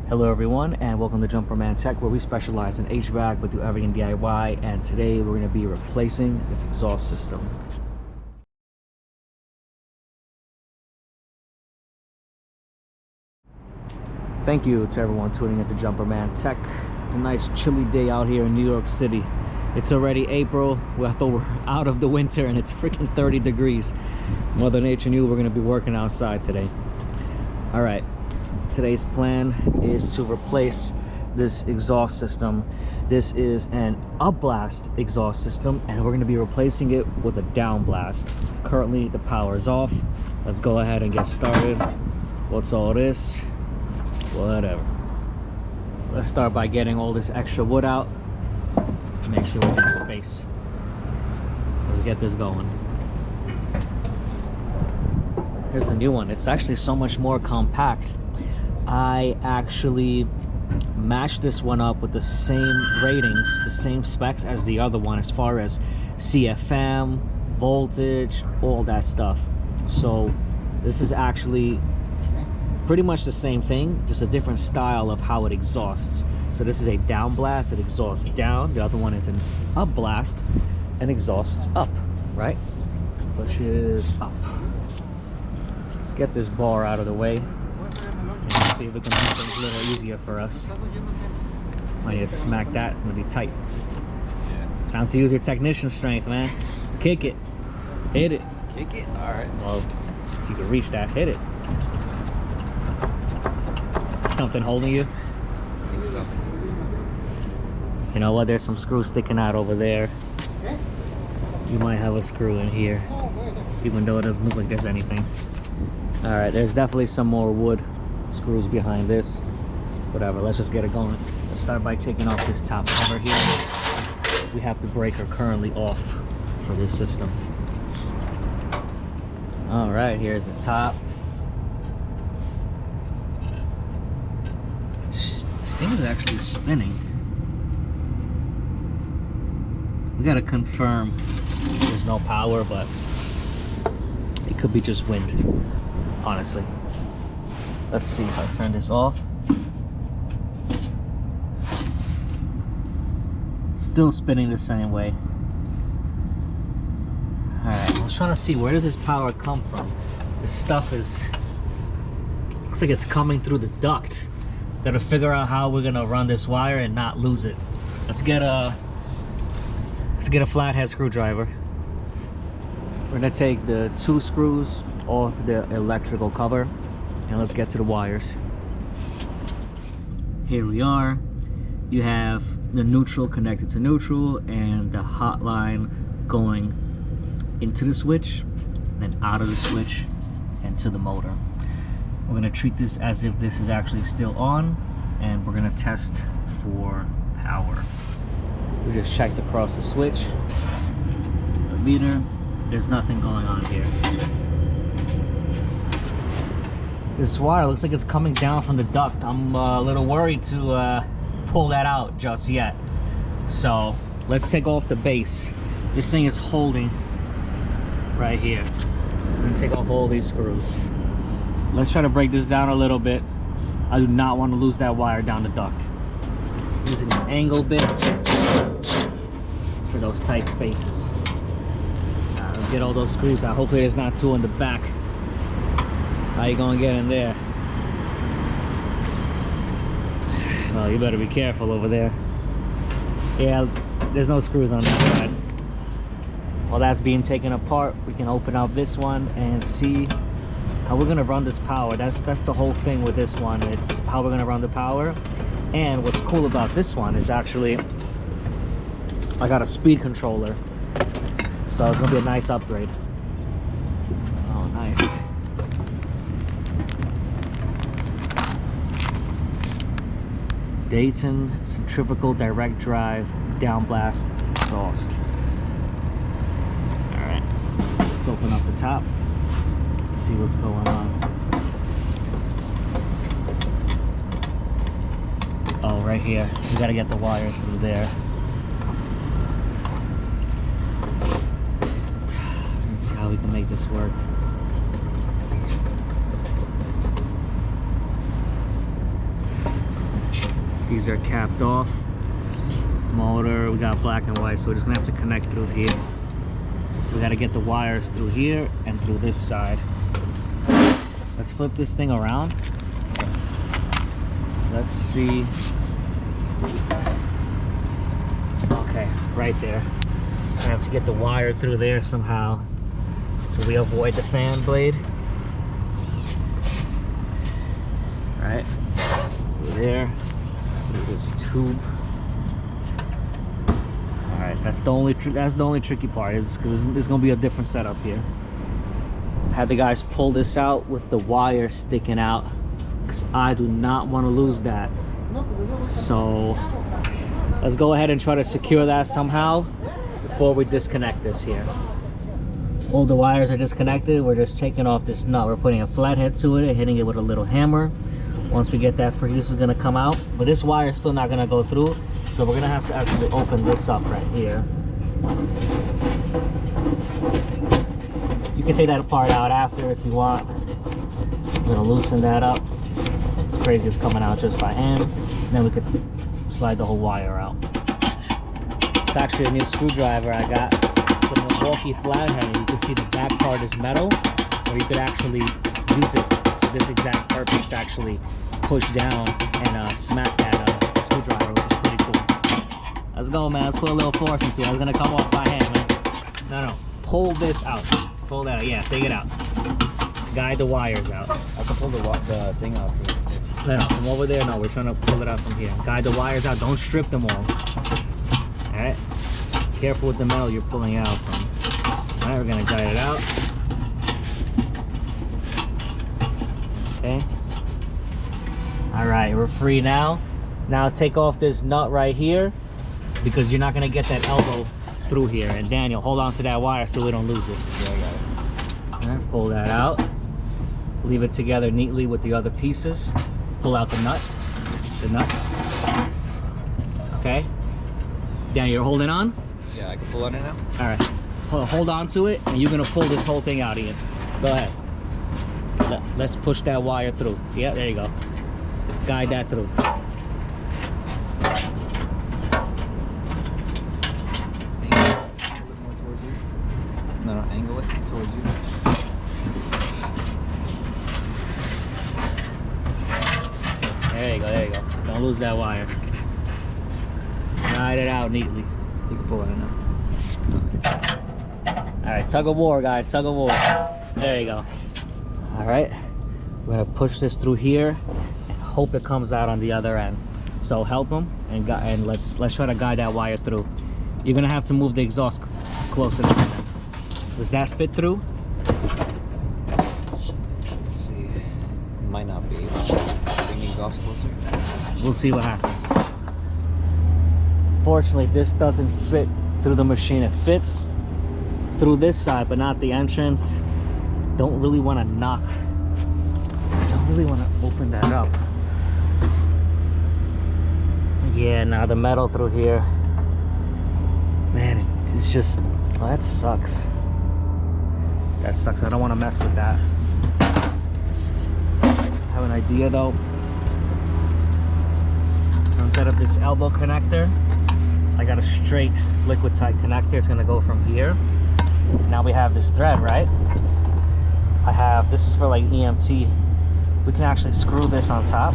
Hello everyone, and welcome to Jumperman Tech, where we specialize in HVAC but do everything DIY. And today we're going to be replacing this exhaust system. Thank you to everyone tuning into Jumperman Tech. It's a nice chilly day out here in New York City. It's already April. I thought we're out of the winter and it's freaking 30 degrees. Mother Nature knew we're going to be working outside today. All right. Today's plan is to replace this exhaust system. This is an Upblast exhaust system, and we're going to be replacing it with a Downblast. Currently the power is off. Let's go ahead and get started. What's all this? Whatever. Let's start by getting all this extra wood out. Make sure we get space. Let's get this going. Here's the new one. It's actually so much more compact. I actually matched this one up with the same ratings, the same specs as the other one as far as CFM, voltage, all that stuff. So this is actually pretty much the same thing, just a different style of how it exhausts. So this is a Downblast, it exhausts down. The other one is an Upblast and exhausts up, right? Pushes up. Let's get this bar out of the way. See if we can make things a little easier for us. Might just smack that, it's gonna be tight. Time to use your technician strength, man. Kick it. Hit it. Kick it? Alright. Well, if you can reach that, hit it. Something holding you? I think so. You know what? There's some screws sticking out over there. You might have a screw in here, even though it doesn't look like there's anything. Alright, there's definitely some more wood screws behind this. Whatever, let's just get it going. Let's start by taking off this top cover here. We have the breaker currently off for this system. All right, here's the top. This thing is actually spinning. We gotta confirm there's no power, but it could be just wind, honestly. Let's see if I turn this off. Still spinning the same way. Alright, I was trying to see, where does this power come from? This stuff is... looks like it's coming through the duct. Gotta figure out how we're gonna run this wire and not lose it. Let's get a flathead screwdriver. We're gonna take the 2 screws off the electrical cover. And let's get to the wires. Here we are. You have the neutral connected to neutral and the hot line going into the switch, then out of the switch and to the motor. We're going to treat this as if this is actually still on, and we're going to test for power. We just checked across the switch, the meter. There's nothing going on here. This wire looks like it's coming down from the duct. I'm a little worried to pull that out just yet. So let's take off the base. This thing is holding right here. I'm gonna take off all these screws. Let's try to break this down a little bit. I do not want to lose that wire down the duct. Using an angle bit for those tight spaces. Let's get all those screws out. Hopefully there's not 2 in the back. How you gonna get in there? Well, you better be careful over there. Yeah, there's no screws on that side. While that's being taken apart, we can open up this one and see how we're gonna run this power. That's the whole thing with this one. It's how we're gonna run the power. And what's cool about this one is actually I got a speed controller, so it's gonna be a nice upgrade. Oh, nice. Dayton centrifugal direct drive Downblast exhaust. All right, let's open up the top. Let's see what's going on. Oh, right here. We gotta get the wire through there. Let's see how we can make this work. These are capped off. Motor, we got black and white, so we're just gonna have to connect through here. So we gotta get the wires through here and through this side. Let's flip this thing around. Let's see. Okay, right there. I have to get the wire through there somehow, so we avoid the fan blade. Right, through there, through this tube. All right, that's the only tricky part, is because there's gonna be a different setup here. Had the guys pull this out with the wire sticking out, because I do not want to lose that. So let's go ahead and try to secure that somehow before we disconnect this here. All the wires are disconnected. We're just taking off this nut. We're putting a flathead to it and hitting it with a little hammer. Once we get that free, this is gonna come out, but this wire is still not gonna go through, so we're gonna have to actually open this up right here. You can take that part out after if you want. We're gonna loosen that up. It's crazy, it's coming out just by hand. And then we could slide the whole wire out. It's actually a new screwdriver I got. It's a Milwaukee flathead, and you can see the back part is metal, or you could actually use it for this exact purpose to actually push down and smack that screwdriver, which is pretty cool. Let's go, man. Let's put a little force into it. It's gonna come off by hand, man. No, pull this out. Pull that out. Yeah, take it out. Guide the wires out. I can pull the thing out. No, from over there. No, we're trying to pull it out from here. Guide the wires out. Don't strip them all. All right. Careful with the metal you're pulling out from. All right, we're gonna guide it out. Okay. All right, we're free now. Now take off this nut right here, because you're not gonna get that elbow through here. And Daniel, hold on to that wire so we don't lose it. Yeah, I got it. All right, pull that out. Leave it together neatly with the other pieces. Pull out the nut. Okay. Daniel, you're holding on? Yeah, I can pull on it now. All right. Hold on to it, and you're gonna pull this whole thing out, Ian. Go ahead. Let's push that wire through. Yeah, there you go. Guide that through. No, angle it towards you. There you go. Don't lose that wire. Guide it out neatly. You can pull it now. All right, tug of war, guys, tug of war. There you go. All right, we're gonna push this through here and hope it comes out on the other end. So help them and let's try to guide that wire through. You're gonna have to move the exhaust closer to them. Does that fit through? Let's see. Might not be. Bring the exhaust closer. We'll see what happens. Fortunately, this doesn't fit through the machine. It fits through this side, but not the entrance. Don't really want to knock. Don't really want to open that up. Yeah, now the metal through here. Man, it's just, oh, that sucks. That sucks. I don't want to mess with that. I have an idea though. So instead of this elbow connector, I got a straight liquid tight connector. It's gonna go from here. Now we have this thread, right? This is for like EMT. We can actually screw this on top.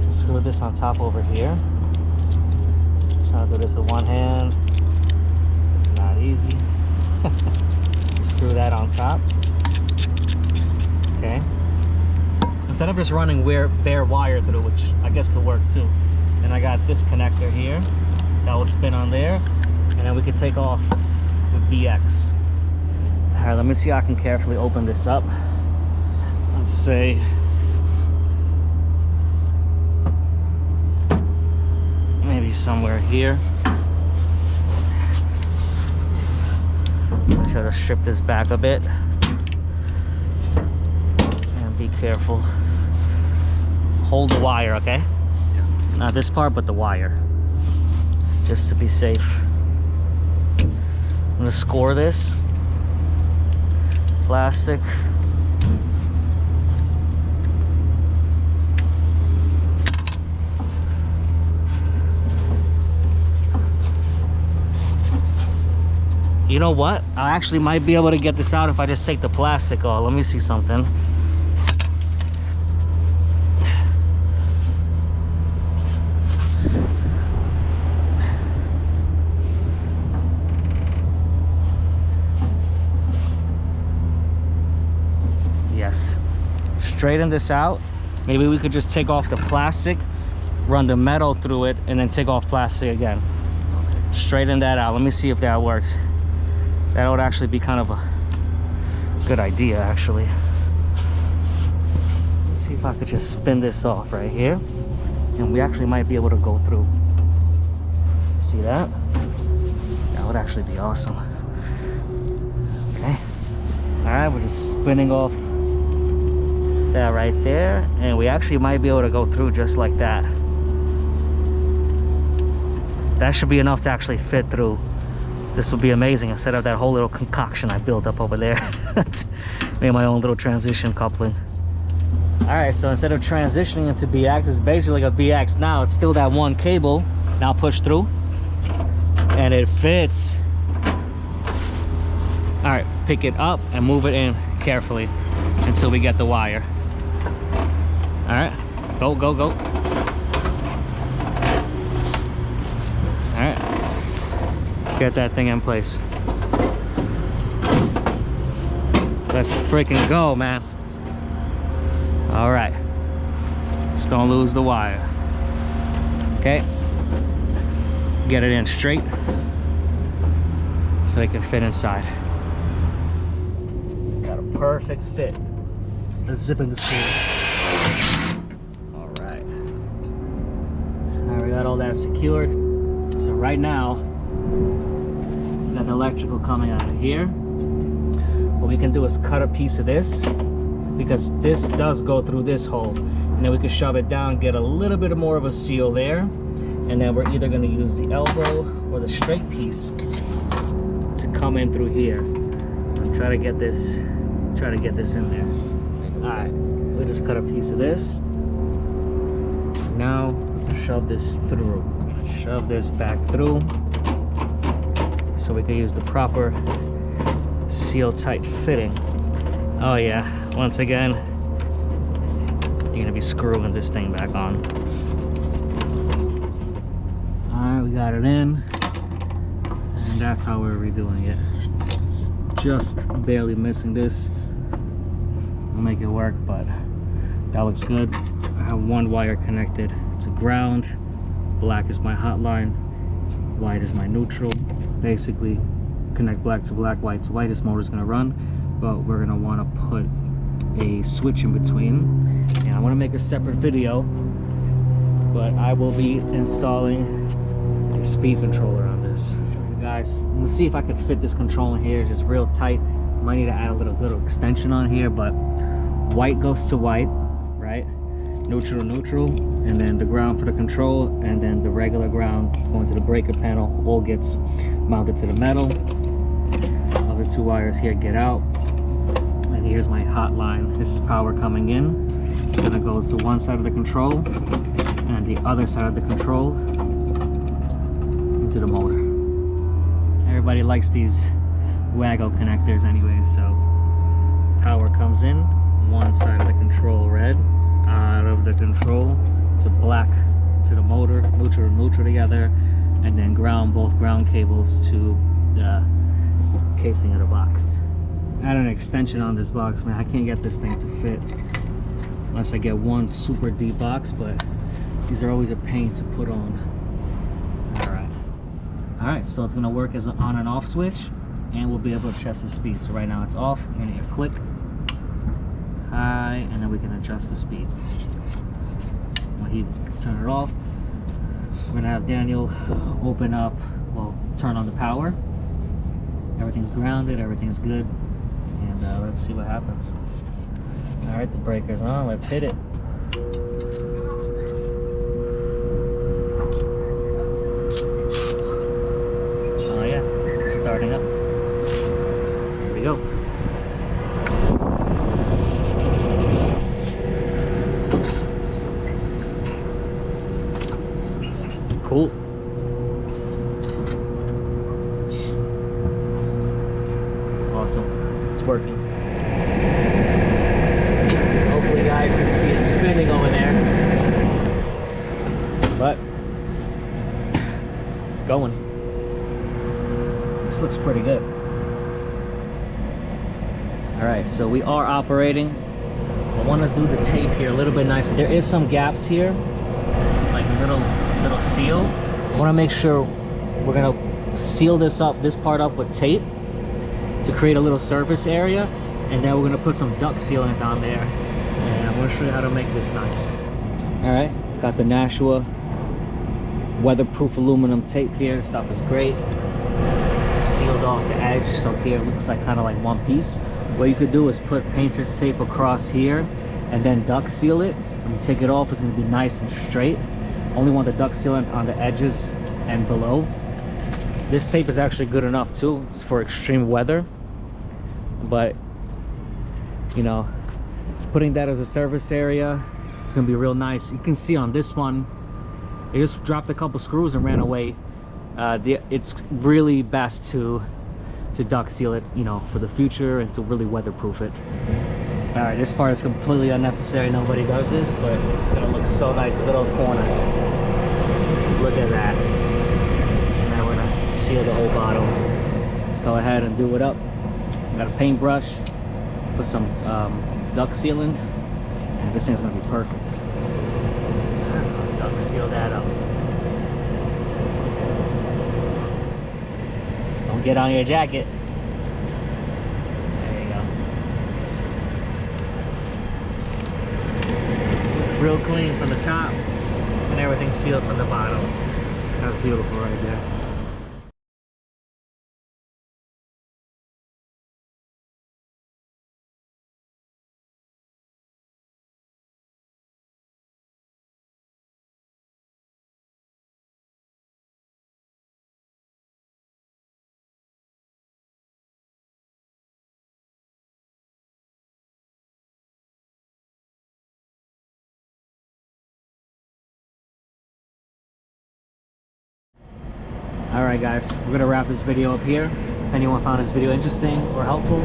Screw this on top over here. Trying to do this with one hand. It's not easy. Screw that on top. Okay. Instead of just running bare wire through, which I guess could work too. And I got this connector here that will spin on there, and then we could take off with BX. All right, let me see how I can carefully open this up. Let's say maybe somewhere here. Try to strip this back a bit and be careful. Hold the wire, okay? Yeah. Not this part, but the wire, just to be safe. I'm gonna score this plastic. you know what? I actually might be able to get this out if I just take the plastic off. Let me see something. Yes. Straighten this out. Maybe we could just take off the plastic, run the metal through it, and then take off plastic again. Straighten that out. Let me see if that works. That would actually be kind of a good idea, actually. Let's see if I could just spin this off right here, and we actually might be able to go through. See that? That would actually be awesome. Okay. All right, we're just spinning off that right there, and we actually might be able to go through just like that. That should be enough to actually fit through. This would be amazing instead of that whole little concoction I built up over there. Made my own little transition coupling. All right, so instead of transitioning into BX, it's basically like a BX now. It's still that one cable now pushed through, and it fits. All right, pick it up and move it in carefully until we get the wire. All right, go, go, go. All right, get that thing in place. Let's freaking go, man. All right, just don't lose the wire. Okay, get it in straight so it can fit inside. Got a perfect fit. Let's zip in the screw. All right. Now we got all that secured. So right now, we got the electrical coming out of here. What we can do is cut a piece of this, because this does go through this hole. And then we can shove it down, get a little bit more of a seal there. And then we're either gonna use the elbow or the straight piece to come in through here. And try to get this in there. All right, we'll just cut a piece of this. Now, shove this through. Shove this back through so we can use the proper seal tight fitting. Oh yeah, once again, you're gonna be screwing this thing back on. All right, we got it in, and that's how we're redoing it. It's just barely missing this. We'll make it work, but that looks good. I have one wire connected. It's a ground. Black is my hotline, white is my neutral. Basically, connect black to black, white to white. This motor is gonna run, but we're gonna wanna put a switch in between. And I wanna make a separate video, but I will be installing a speed controller on this. Show you guys. I'm gonna see if I can fit this control in here. It's just real tight. Might need to add a little extension on here, but white goes to white, right? Neutral to neutral, and then the ground for the control, and then the regular ground going to the breaker panel all gets mounted to the metal. Other two wires here get out, and here's my hotline. This is power coming in. It's gonna go to one side of the control and the other side of the control into the motor. Everybody likes these waggle connectors anyway, so power comes in, one side of the control red, out of the control to black to the motor, neutral to neutral together, and then ground, both ground cables to the casing of the box. I add an extension on this box, man. I can't get this thing to fit unless I get one super deep box, but these are always a pain to put on. All right, so it's gonna work as an on and off switch, and we'll be able to adjust the speed. So right now it's off, you're gonna hear click, high, and then we can adjust the speed. When he turn it off, we're gonna have Daniel open up, well, turn on the power. Everything's grounded, everything's good, and let's see what happens. All right, the breaker's on, let's hit it. Oh yeah, starting up. Here we go. Cool. working. Hopefully you guys can see it spinning over there. But it's going. This looks pretty good. Alright, so we are operating. I want to do the tape here a little bit nicer. There is some gaps here, like a little seal. I want to make sure we're going to seal this part up with tape to create a little surface area, and then we're going to put some duct sealant on there, and I'm going to show you how to make this nice. Alright, got the Nashua weatherproof aluminum tape here. This stuff is great. Sealed off the edge, so here it looks like kind of like one piece. What you could do is put painter's tape across here and then duct seal it. When you take it off, it's going to be nice and straight. Only want the duct sealant on the edges and below. This tape is actually good enough too. It's for extreme weather, but you know, putting that as a surface area, it's going to be real nice. You can see on this one, it just dropped a couple screws and ran away. It's really best to duct seal it, you know, for the future, and to really weatherproof it. All right, this part is completely unnecessary. Nobody does this, but it's gonna look so nice. Look at those corners. Look at that. And now we're gonna seal the whole bottom. Let's go ahead and do it up. Got a paintbrush, put some duct sealant, and this thing's gonna be perfect. Duct seal that up. Don't get on your jacket. There you go. Looks real clean from the top, and everything's sealed from the bottom. That's beautiful right there. Alright guys, we're gonna wrap this video up here. If anyone found this video interesting or helpful,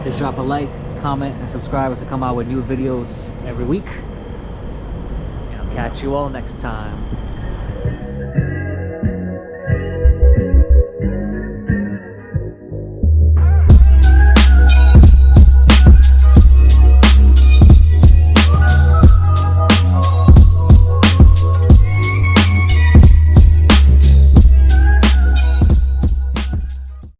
just drop a like, comment, and subscribe as I come out with new videos every week. And I'll catch you all next time.